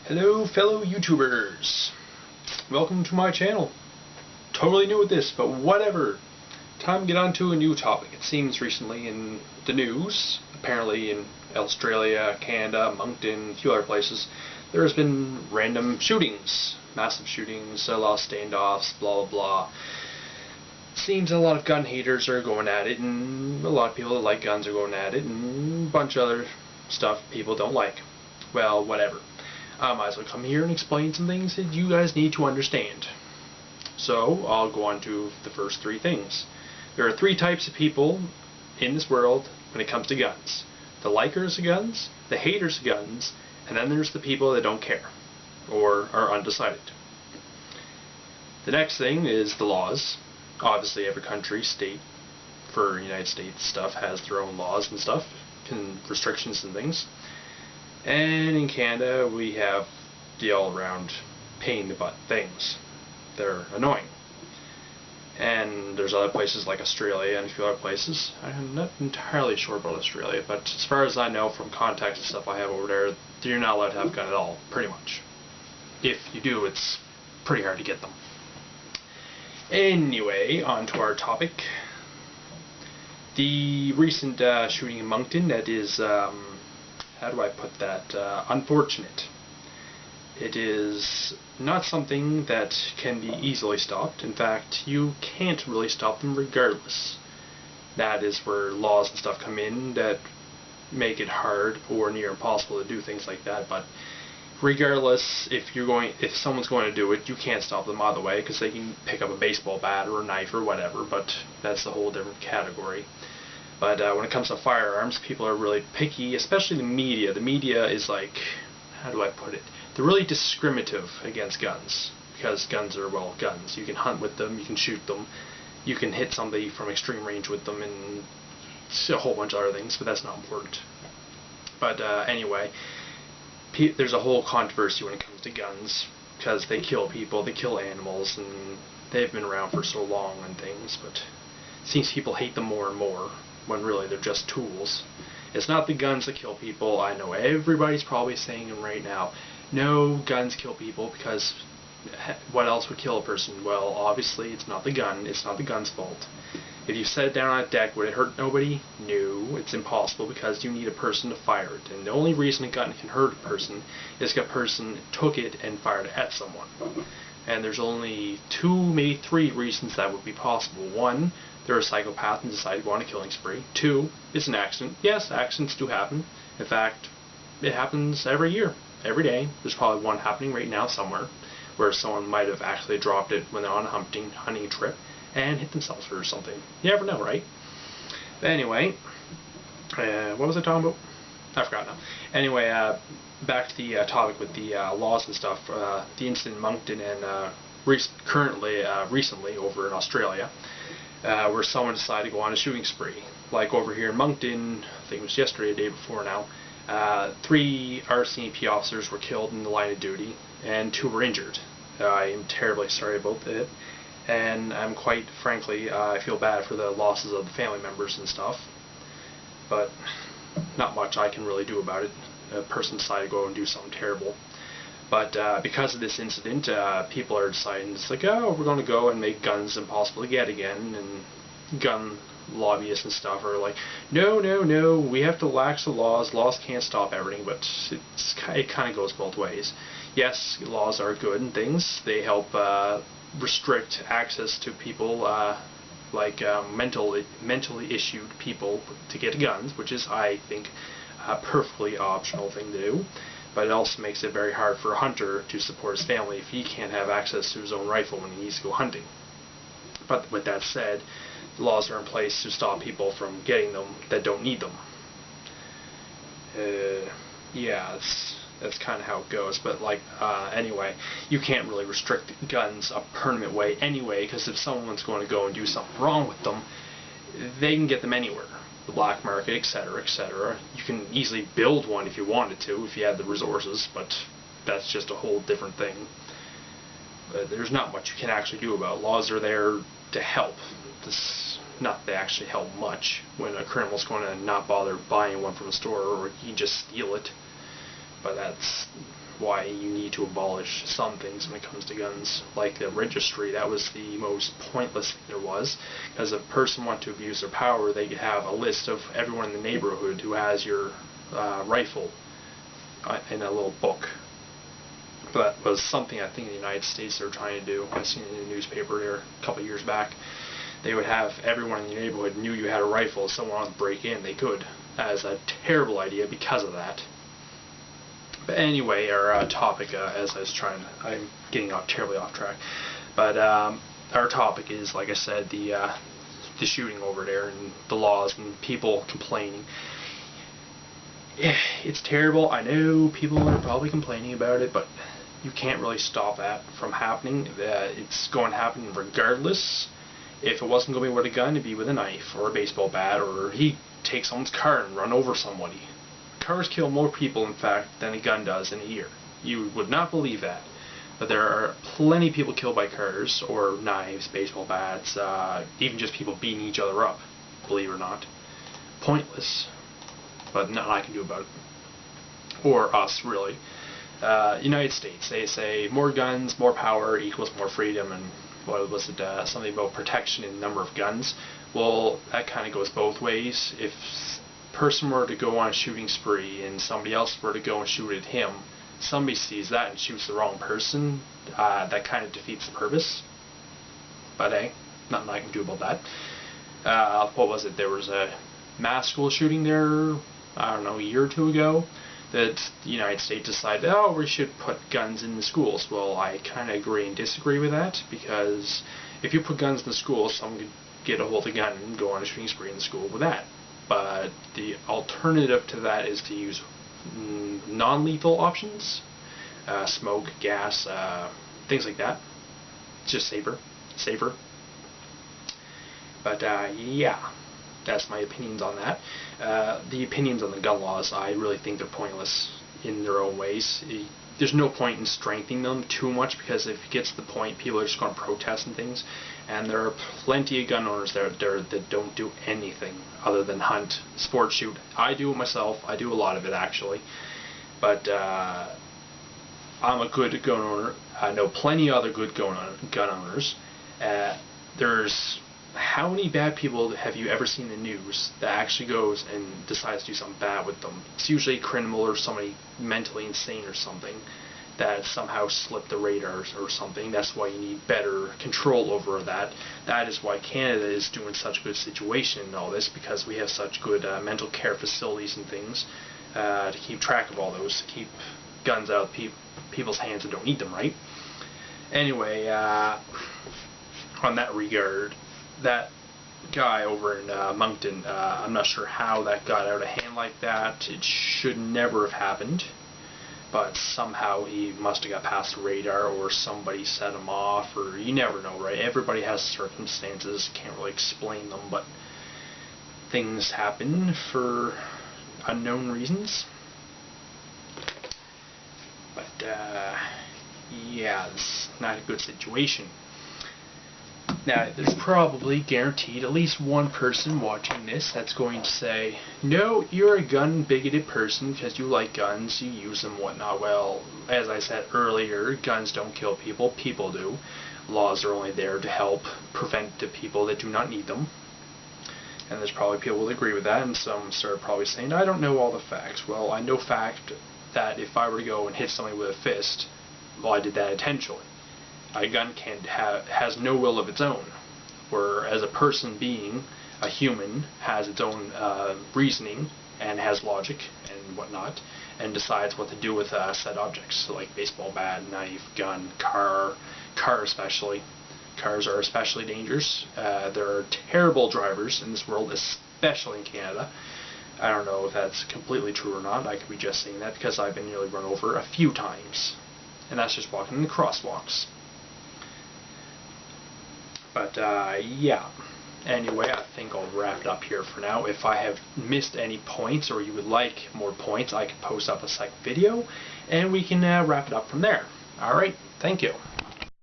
Hello fellow YouTubers, welcome to my channel. Totally new at this, but whatever. Time to get on to a new topic. It seems recently in the news, apparently in Australia, Canada, Moncton, a few other places, there has been random shootings, massive shootings, a lot of standoffs, blah blah blah. Seems a lot of gun haters are going at it, and a lot of people that like guns are going at it, and a bunch of other stuff people don't like. Well, whatever. I might as well come here and explain some things that you guys need to understand. So, I'll go on to the first three things. There are three types of people in this world when it comes to guns. The likers of guns, the haters of guns, and then there's the people that don't care, or are undecided. The next thing is the laws. Obviously every country, state, for United States stuff, has their own laws and stuff, and restrictions and things. And in Canada, we have the all-around pain-in-the-butt things. They're annoying. And there's other places like Australia and a few other places. I'm not entirely sure about Australia, but as far as I know from contacts and stuff I have over there, you're not allowed to have a gun at all, pretty much. If you do, it's pretty hard to get them. Anyway, on to our topic. The recent shooting in Moncton, that is, how do I put that, unfortunate. It is not something that can be easily stopped. In fact, you can't really stop them regardless. That is where laws and stuff come in that make it hard or near impossible to do things like that. But regardless, if someone's going to do it, you can't stop them either way, because they can pick up a baseball bat or a knife or whatever, but that's a whole different category. But when it comes to firearms, people are really picky, especially the media. The media is like, how do I put it? They're really discriminative against guns, because guns are, well, guns. You can hunt with them, you can shoot them, you can hit somebody from extreme range with them, and a whole bunch of other things, but that's not important. But anyway, there's a whole controversy when it comes to guns, because they kill people, they kill animals, and they've been around for so long and things, but it seems people hate them more and more, when really they're just tools. It's not the guns that kill people. I know everybody's probably saying right now, no, guns kill people, because what else would kill a person? Well, obviously it's not the gun, it's not the gun's fault. If you set it down on a deck, would it hurt nobody? No, it's impossible, because you need a person to fire it. And the only reason a gun can hurt a person is if a person took it and fired it at someone. And there's only two, maybe three reasons that would be possible. One, they're a psychopath and decide to go on a killing spree. Two, it's an accident. Yes, accidents do happen. In fact, it happens every year, every day. There's probably one happening right now somewhere, where someone might have actually dropped it when they're on a hunting trip and hit themselves or something. You never know, right? But anyway, what was I talking about? I forgot now. Anyway, back to the topic with the laws and stuff. The incident in Moncton and recently over in Australia, where someone decided to go on a shooting spree. Like over here in Moncton, I think it was yesterday, the day before now, 3 RCMP officers were killed in the line of duty, and 2 were injured. I am terribly sorry about it, and I'm quite frankly, I feel bad for the losses of the family members and stuff, but not much I can really do about it. A person decided to go and do something terrible. But because of this incident, people are deciding, it's like, oh, we're going to go and make guns impossible to get again, and gun lobbyists and stuff are like, no, no, no, we have to lax the laws. Laws can't stop everything, but it kind of goes both ways. Yes, laws are good and things. They help restrict access to people like mentally issued people to get guns, which is, I think, a perfectly optional thing to do. But it also makes it very hard for a hunter to support his family if he can't have access to his own rifle when he needs to go hunting. But with that said, the laws are in place to stop people from getting them that don't need them. Yeah, that's kind of how it goes. But like, anyway, you can't really restrict guns a permanent way anyway, because if someone's going to go and do something wrong with them, they can get them anywhere. The black market, etc., etc. You can easily build one if you wanted to, if you had the resources, but that's just a whole different thing. But there's not much you can actually do about it. Laws are there to help. Not they actually help much when a criminal's going to not bother buying one from a store, or he just steal it. but that's why you need to abolish some things when it comes to guns, like the registry. That was the most pointless thing there was, because if a person wanted to abuse their power, they could have a list of everyone in the neighborhood who has your rifle in a little book. But that was something I think in the United States they were trying to do. I've seen it in the newspaper there a couple of years back. They would have everyone in the neighborhood knew you had a rifle. If someone wanted to break in, they could. That is a terrible idea because of that. But anyway, our topic, as I was I'm getting terribly off track. But our topic is, like I said, the shooting over there and the laws and people complaining. It's terrible. I know people are probably complaining about it, but you can't really stop that from happening. It's going to happen regardless. If it wasn't going to be with a gun, it'd be with a knife or a baseball bat, or he'd take someone's car and run over somebody. Cars kill more people, in fact, than a gun does in a year. You would not believe that. But there are plenty of people killed by cars, or knives, baseball bats, even just people beating each other up, believe it or not. Pointless. But nothing I can do about it. Or us, really. United States, they say more guns, more power equals more freedom, and what was it, something about protection in the number of guns. Well, that kind of goes both ways. If a person were to go on a shooting spree and somebody else were to go and shoot at him, somebody sees that and shoots the wrong person, that kind of defeats the purpose. But hey, nothing I can do about that. What was it, there was a mass school shooting there, I don't know, a year or two ago, that the United States decided, oh, we should put guns in the schools. Well, I kind of agree and disagree with that, because if you put guns in the schools, someone could get a hold of a gun and go on a shooting spree in the school with that. But the alternative to that is to use non-lethal options, smoke, gas, things like that. It's just safer. But yeah, that's my opinions on that. The opinions on the gun laws, I really think they're pointless in their own ways. There's no point in strengthening them too much, because if it gets to the point, people are just going to protest and things. And there are plenty of gun owners that don't do anything other than hunt, sport shoot. I do it myself. I do a lot of it, actually. But I'm a good gun owner. I know plenty of other good gun owners. There's how many bad people have you ever seen in the news that actually goes and decides to do something bad with them? It's usually a criminal or somebody mentally insane or something that somehow slipped the radars or something. That's why you need better control over that. That is why Canada is doing such a good situation in all this, because we have such good mental care facilities and things to keep track of all those, to keep guns out of people's hands that don't need them, right? Anyway, on that regard, that guy over in Moncton, I'm not sure how that got out of hand like that. It should never have happened, but somehow he must have got past the radar, or somebody set him off, or you never know, right? Everybody has circumstances, can't really explain them, but things happen for unknown reasons. But yeah, it's not a good situation. Now, there's probably guaranteed at least one person watching this that's going to say, no, you're a gun-bigoted person because you like guns, you use them, whatnot. Well, as I said earlier, guns don't kill people, people do. Laws are only there to help prevent the people that do not need them. And there's probably people who agree with that, and some are probably saying, I don't know all the facts. Well, I know fact that if I were to go and hit somebody with a fist, well, I did that intentionally. A gun has no will of its own, whereas a person being, a human, has its own reasoning and has logic and whatnot, and decides what to do with said objects, like baseball bat, knife, gun, car especially. Cars are especially dangerous. There are terrible drivers in this world, especially in Canada. I don't know if that's completely true or not. I could be just saying that because I've been nearly run over a few times, and that's just walking in the crosswalks. But yeah, anyway, I think I'll wrap it up here for now. If I have missed any points, or you would like more points, I can post up a second video, and we can wrap it up from there. Alright, thank you.